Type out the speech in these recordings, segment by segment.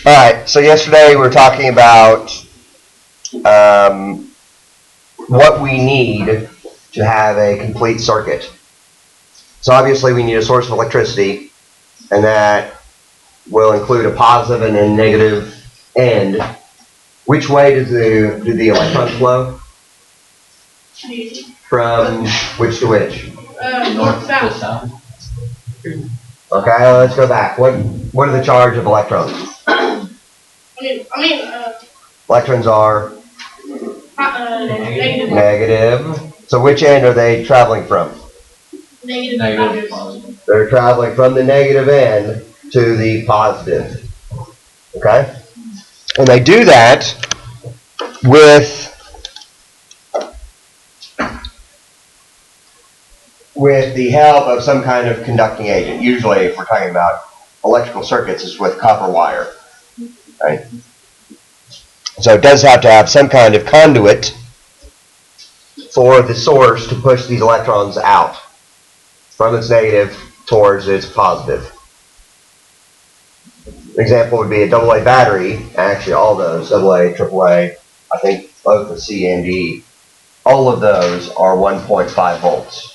All right, so yesterday we were talking about what we need to have a complete circuit. So obviously we need a source of electricity, and that will include a positive and a negative end. Which way do the electrons flow? From which to which? North to south. Okay, let's go back. What are the charge of electrons? Electrons are negative. So which end are they traveling from? Negative. They're traveling from the negative end to the positive. Okay? And they do that with the help of some kind of conducting agent. Usually, if we're talking about electrical circuits, it's with copper wire. Right? So it does have to have some kind of conduit for the source to push these electrons out from its negative towards its positive. An example would be a AA battery. Actually, all those, AA, AAA, I think both the C and D, all of those are 1.5 volts.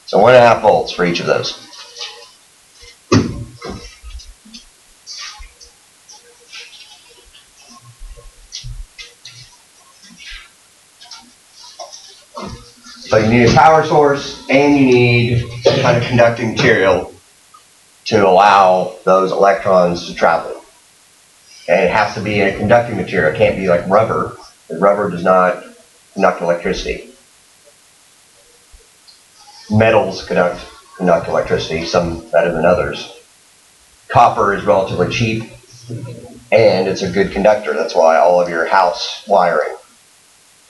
So 1.5 volts for each of those. So you need a power source and you need some kind of conducting material to allow those electrons to travel. And it has to be a conducting material. It can't be like rubber. Rubber does not conduct electricity. Metals conduct electricity, some better than others. Copper is relatively cheap and it's a good conductor. That's why all of your house wiring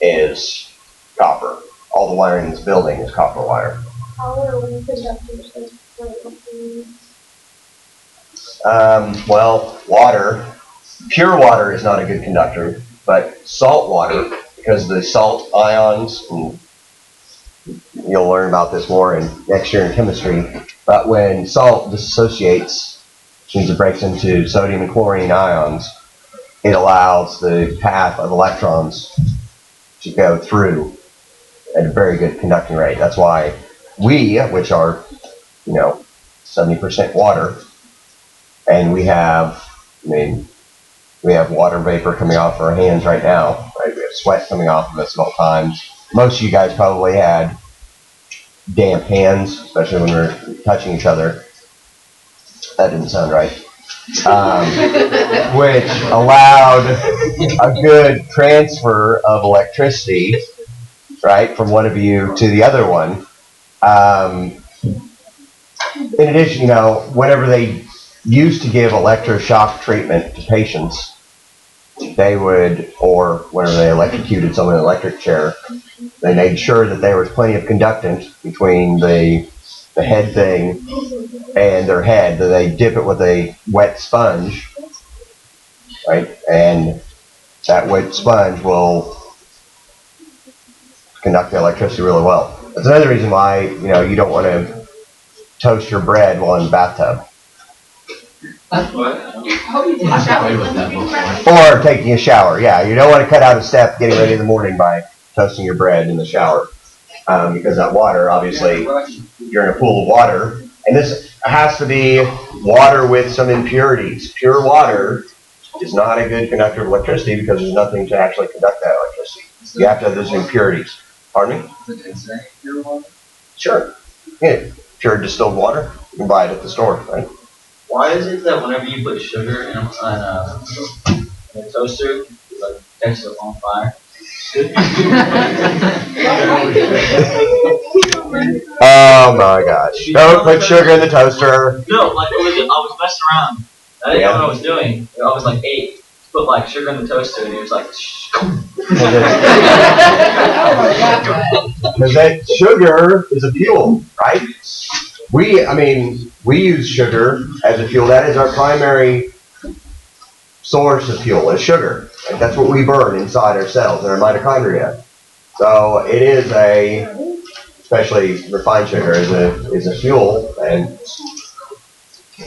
is copper. All the wiring in this building is copper wire. How are wind conductors Well, water, pure water is not a good conductor, but salt water, because the salt ions, and you'll learn about this more next year in chemistry, but when salt dissociates, which means it breaks into sodium and chlorine ions, it allows the path of electrons to go through at a very good conducting rate. That's why we, which are, 70% water, and we have water vapor coming off our hands right now, right? We have sweat coming off of us at all times. Most of you guys probably had damp hands, especially when we're touching each other. That didn't sound right. Which allowed a good transfer of electricity, right, from one of you to the other one. In addition, whenever they used to give electroshock treatment to patients, they would, or whenever they electrocuted someone in an electric chair, they made sure that there was plenty of conductance between the head thing and their head, that they dip it with a wet sponge, right, and that wet sponge will conduct the electricity really well. That's another reason why, you don't want to toast your bread while in the bathtub. Or taking a shower. Yeah, you don't want to cut out a step getting ready in the morning by toasting your bread in the shower. Because that water, obviously, you're in a pool of water. And this has to be water with some impurities. Pure water is not a good conductor of electricity because there's nothing to actually conduct that electricity. You have to have those impurities. Pardon me? Sure. Yeah, pure distilled water. You can buy it at the store, right? Why is it that whenever you put sugar in a toaster, it catches it on fire? Oh my gosh. Don't put sugar in the toaster. No, I was messing around. I didn't know what I was doing. I was like 8. Put sugar in the toaster and it was like Because that sugar is a fuel, right? We use sugar as a fuel. That is our primary source of fuel, is sugar. And that's what we burn inside our cells, in our mitochondria. So it is a especially refined sugar, is a fuel, and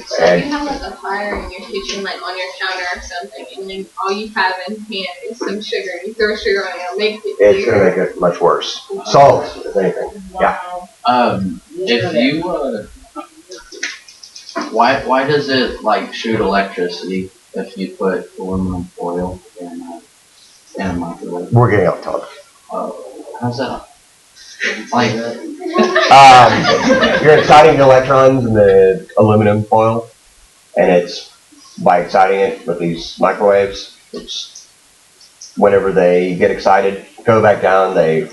So if you have like a fire in your kitchen, like on your counter or something, and then all you have in hand is some sugar, you throw sugar on it, it'll make it it's going to make it much worse. Salt, if anything. Yeah. If you why does it like shoot electricity if you put aluminum foil in a microwave? We're getting off topic. How's that? Like You're exciting the electrons in the aluminum foil, and it's by exciting it with these microwaves. It's whenever they get excited, go back down, they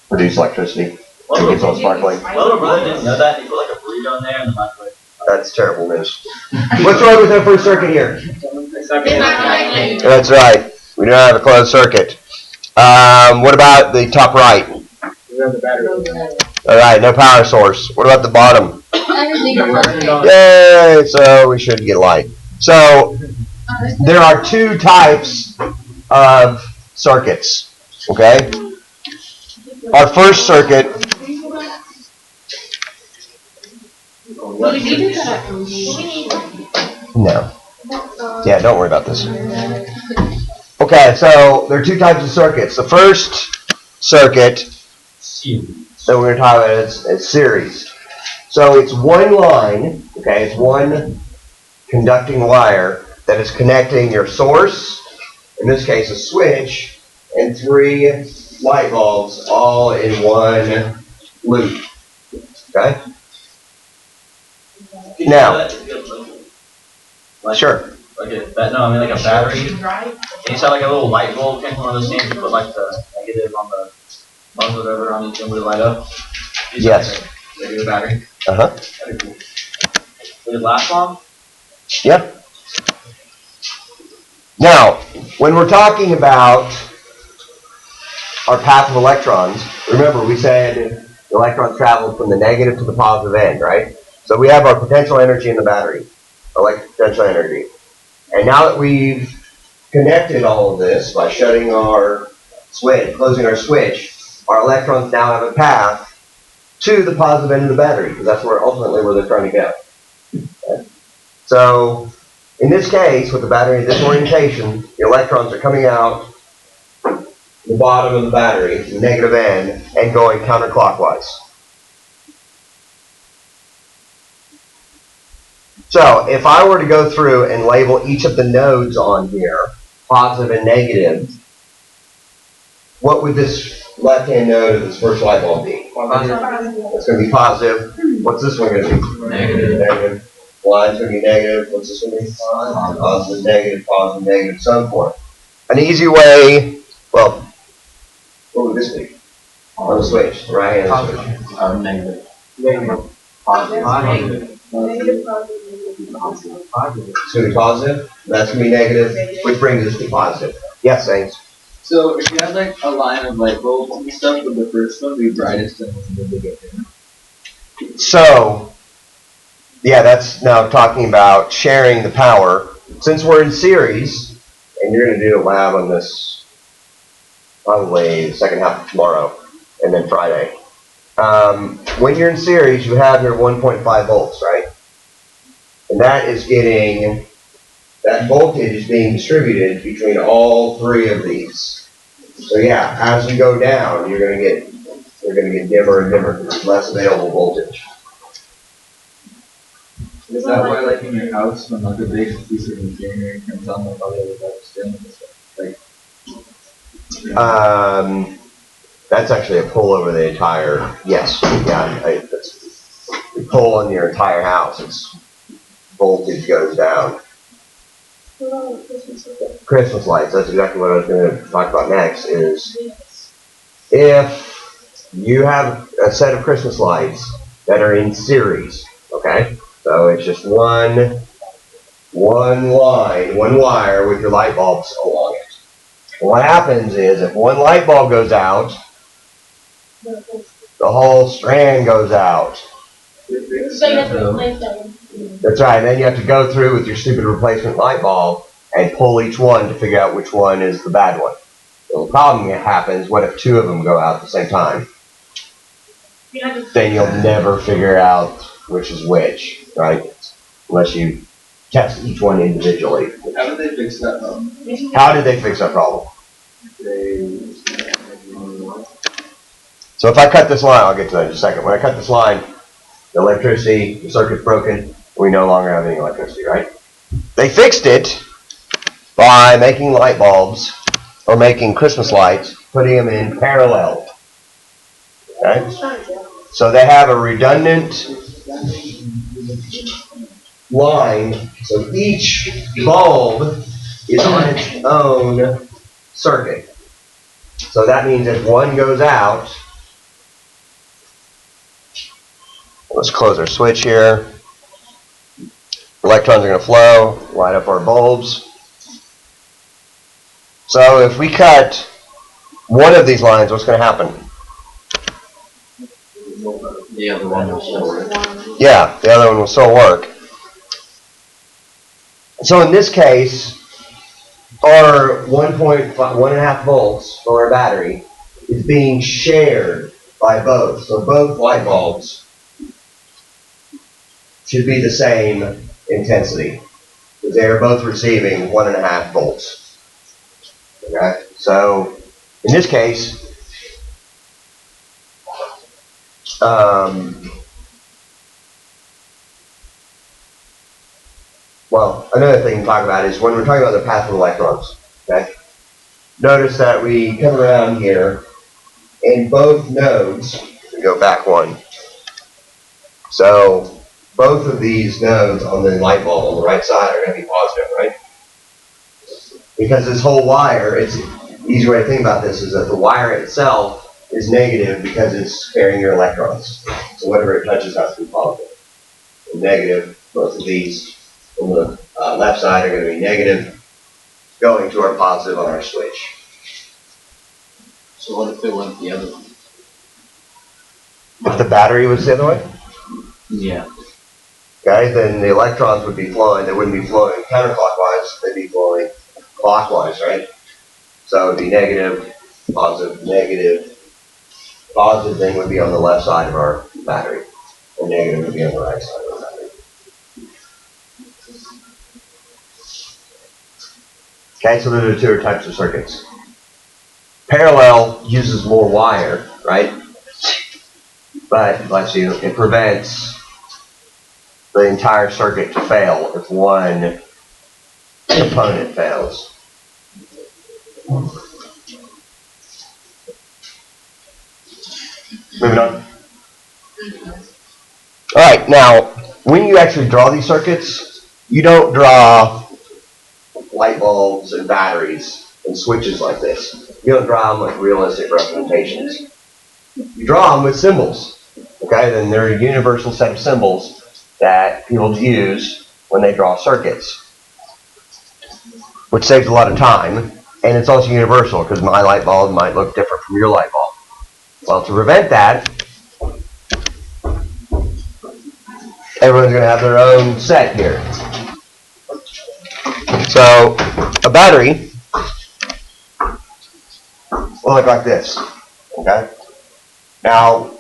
produce electricity. It gets all sparkling. My little brother didn't know that. He put like a burrito in there in the microwave. That's terrible news. What's wrong with our first circuit here? It's not connected. That's right. We don't have a closed circuit. What about the top right? All right, no power source. What about the bottom? Everything is working. Yay! So we should get light. So there are two types of circuits. Okay. Our first circuit. No. Yeah, don't worry about this. Okay, so there are two types of circuits. The first circuit that we're going to talk about is series. So it's one line, okay, it's one conducting wire that is connecting your source, in this case a switch, and 3 light bulbs all in one loop. Okay? Now, sure. Like a battery. And you saw like a little light bulb came from one of those things. You put like the negative on the buzz, whatever, on each end would light up. Yes. Like a battery. Uh-huh. That'd be cool. Would it last long? Yep. Now, when we're talking about our path of electrons, remember we said the electrons travel from the negative to the positive end, right? So we have our potential energy in the battery, electric potential energy. And now that we've connected all of this by shutting our switch, closing our switch, our electrons now have a path to the positive end of the battery, because that's where ultimately where they're trying to go. Okay? So in this case, with the battery in this orientation, the electrons are coming out the bottom of the battery, the negative end, and going counterclockwise. So if I were to go through and label each of the nodes on here, positive and negative, what would this left-hand node of this first light bulb be? It's going to be positive. What's this one going to be? Negative. Negative. Line's going to be negative. What's this one be? Positive, negative, so forth. An easy way, well, what would this be? On the switch, the right hand switch. Negative. Positive. It's going to be positive. That's going to be negative, which brings us to positive. Yes, Saints. So if you had like a line of light bulbs and stuff, would the first one be brightest and then the get dimmer? So, yeah, that's now talking about sharing the power. Since we're in series, and you're going to do a lab on this probably the second half of tomorrow, and then Friday. When you're in series, you have your 1.5 volts, right? And that is getting, that voltage is being distributed between all 3 of these. So yeah, as you go down, you're going to get dimmer and dimmer because there's less available voltage. Is that why, like in your house, when like a big piece of machinery comes on, like all the other types of string and stuff? Like, That's actually a pull over the entire, yes, yeah, that's a pull on your entire house. It's voltage goes down. Christmas lights, that's exactly what I was going to talk about next, is if you have a set of Christmas lights that are in series, okay? So it's just one line, one wire with your light bulbs along it. And what happens is if one light bulb goes out, the whole strand goes out. So you have to replace them. That's right, and then you have to go through with your stupid replacement light bulb and pull each one to figure out which one is the bad one. So the problem that happens, what if 2 of them go out at the same time? then you'll never figure out which is which, right? Unless you test each one individually. How did they fix that problem? How did they fix that problem? They. So if I cut this line, I'll get to that in a second. When I cut this line, the electricity, the circuit's broken, we no longer have any electricity, right? They fixed it by making light bulbs or making Christmas lights, putting them in parallel. Okay? So they have a redundant line, so each bulb is on its own circuit. So that means if one goes out, let's close our switch here. Electrons are going to flow, light up our bulbs. So if we cut one of these lines, what's going to happen? The other one will still work. Yeah, the other one will still work. So in this case, our 1.5 volts for our battery is being shared by both. So both light bulbs should be the same intensity. They are both receiving 1.5 volts. Okay, so in this case, well, another thing to talk about is when we're talking about the path of electrons. Okay, notice that we come around here, and both nodes. We go back one. So both of these nodes on the light bulb on the right side are going to be positive, right? Because this whole wire, it's an easy way to think about this is that the wire itself is negative because it's carrying your electrons. So whatever it touches has to be positive. And negative, both of these on the left side are going to be negative, going to our positive on our switch. So what if it went the other way? If the battery was the other way, Yeah. okay, then the electrons would be flowing. They wouldn't be flowing counterclockwise. They'd be flowing clockwise, right? So it would be negative, positive, negative. Positive thing would be on the left side of our battery, and negative would be on the right side of our battery. Okay, so those are two types of circuits. Parallel uses more wire, right? But it prevents the entire circuit to fail if one component fails. Moving on. Alright, now, when you actually draw these circuits, you don't draw light bulbs and batteries and switches like this. You don't draw them with realistic representations. You draw them with symbols. Okay, then they're a universal set of symbols that people use when they draw circuits, which saves a lot of time, and it's also universal because my light bulb might look different from your light bulb. Well, to prevent that, everyone's going to have their own set here. So, a battery will look like this. Okay? Now,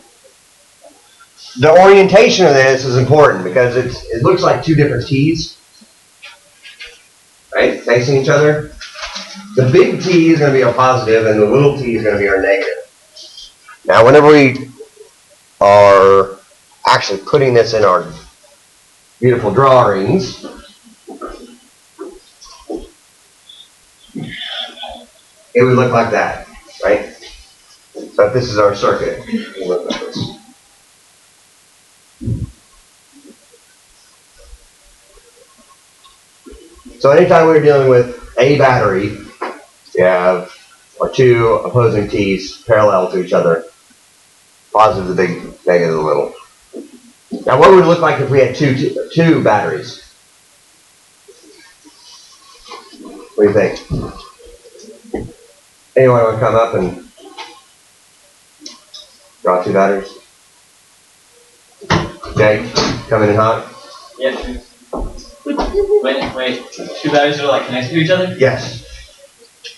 the orientation of this is important because it looks like two different T's, right, facing each other. The big T is going to be our positive, and the little t is going to be our negative. Now, whenever we are actually putting this in our beautiful drawings, it would look like that, right? So if this is our circuit, it would look like this. So anytime we're dealing with a battery, you have our two opposing T's parallel to each other. Positive the big, negative the little. Now what would it look like if we had two batteries? What do you think? Anyone want to come up and draw two batteries? Jake, coming in hot? Yeah. Wait. Two batteries are like connected to each other? Yes.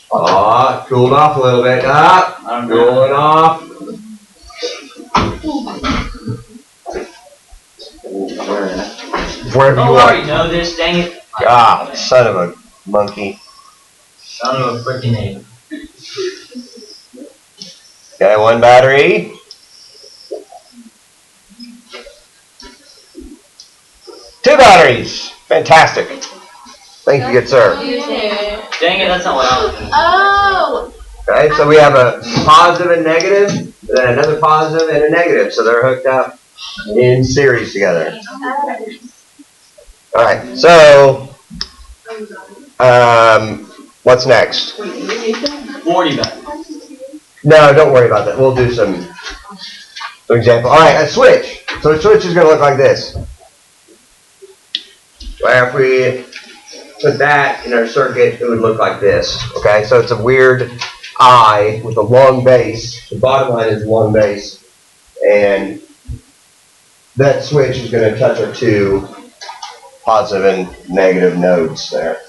Cooled off a little bit. I don't know. Cooling off. wherever you Oh, I already want. know this, dang it. Ah, son of a monkey. Son of a freaking A. Okay, one battery. Two batteries. Fantastic. Thank you, good sir. Dang it, that's not what I was doing. Oh! Okay, so we have a positive and negative, then another positive and a negative. So they're hooked up in series together. All right, so what's next? 40 back. No, don't worry about that. We'll do some example. All right, a switch. So a switch is going to look like this. Where if we put that in our circuit, it would look like this. Okay, so it's a weird eye with a long base. The bottom line is long base, and that switch is going to touch our two positive and negative nodes there.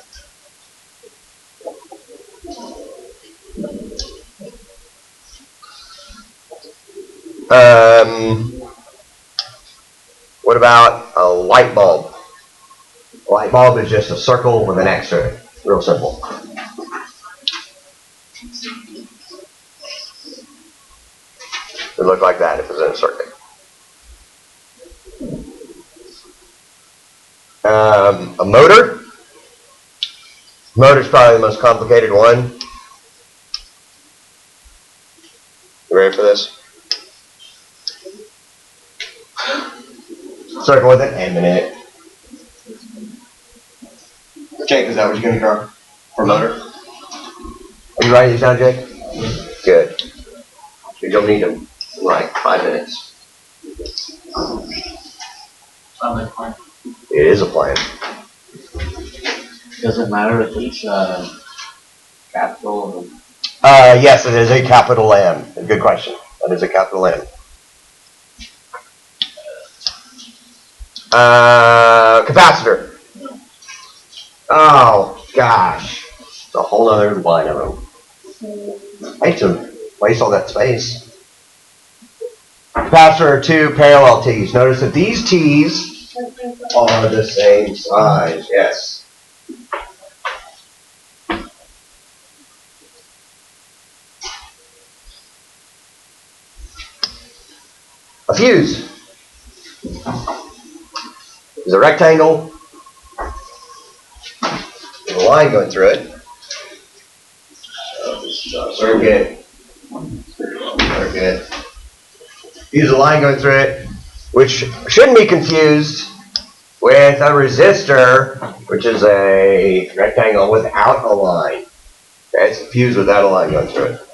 What about a light bulb? A light bulb is just a circle with an X through it. Real simple. It would look like that if it was in a circuit. A motor. Motor's probably the most complicated one. You ready for this? Circle with an M in it. Jake, is that what you're going to draw for motor? Are you writing these down, Jake? Good. You'll need them in like 5 minutes. It is a plan. Does it matter if it's capital or? Yes, it is a capital M. Good question. That is a capital M. Capacitor. Oh, gosh. It's a whole other line of them. I hate to waste all that space. Capacitor are two parallel T's. Notice that these T's are the same size. Yes. A fuse is a rectangle with a line going through it. Circuit. Use a line going through it, which shouldn't be confused with a resistor, which is a rectangle without a line. Okay, it's a fuse without a line going through it.